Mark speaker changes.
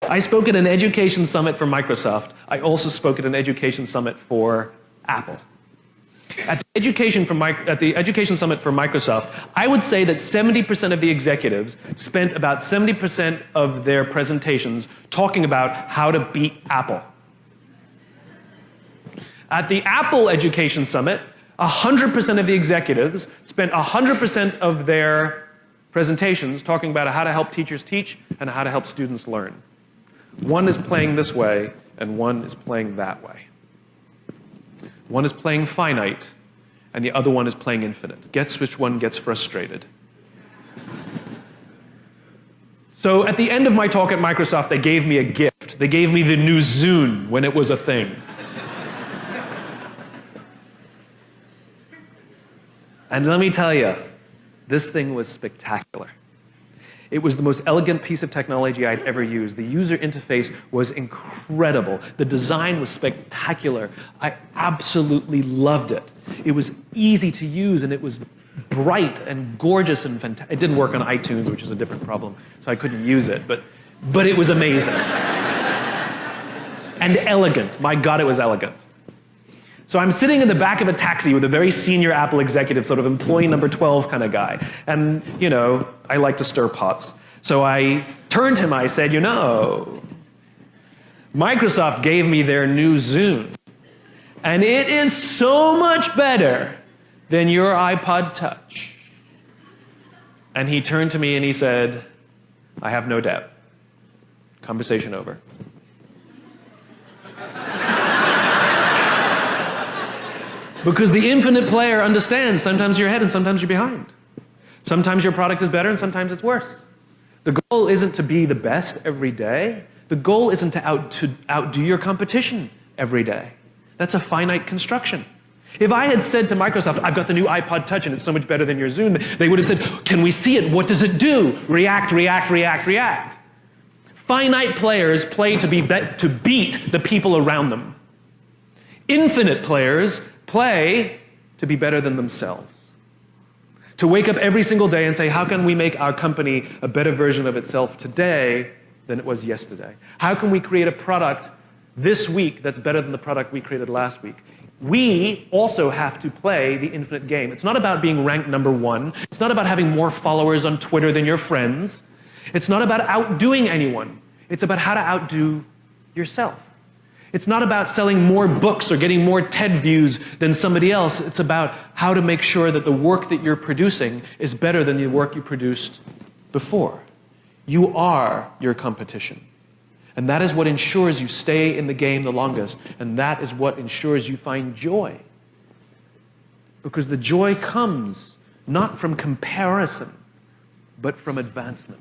Speaker 1: I spoke at an education summit for Microsoft. I also spoke at an education summit for Apple. At the education summit for Microsoft, I would say that 70% of the executives spent about 70% of their presentations talking about how to beat Apple. At the Apple Education Summit, 100% of the executives spent 100% of their presentations talking about how to help teachers teach and how to help students learn. One is playing this way, and one is playing that way. One is playing finite, and the other one is playing infinite. Guess which one gets frustrated? So at the end of my talk at Microsoft, they gave me a gift. They gave me the new Zune when it was a thing. And let me tell you, this thing was spectacular. It was the most elegant piece of technology I'd ever used. The user interface was incredible. The design was spectacular. I absolutely loved it. It was easy to use, and it was bright and gorgeous and fantastic. It didn't work on iTunes, which is a different problem, so I couldn't use it, but it was amazing. And elegant. My God, it was elegant. So I'm sitting in the back of a taxi with a very senior Apple executive, sort of employee number 12 kind of guy. And, you know, I like to stir pots. So I turned to him, I said, you know, Microsoft gave me their new Zune. And it is so much better than your iPod Touch. And he turned to me and he said, I have no doubt. Conversation over. Because the infinite player understands sometimes you're ahead and sometimes you're behind. Sometimes your product is better and sometimes it's worse. The goal isn't to be the best every day. The goal isn't to outdo your competition every day. That's a finite construction. If I had said to Microsoft, I've got the new iPod Touch and it's so much better than your Zune, they would have said, can we see it? What does it do? React, react, react, react. Finite players play to beat the people around them. Infinite players play to be better than themselves. To wake up every single day and say, how can we make our company a better version of itself today than it was yesterday? How can we create a product this week that's better than the product we created last week? We also have to play the infinite game. It's not about being ranked number one. It's not about having more followers on Twitter than your friends. It's not about outdoing anyone. It's about how to outdo yourself. It's not about selling more books or getting more TED views than somebody else. It's about how to make sure that the work that you're producing is better than the work you produced before. You are your competition. And that is what ensures you stay in the game the longest. And that is what ensures you find joy. Because the joy comes not from comparison, but from advancement.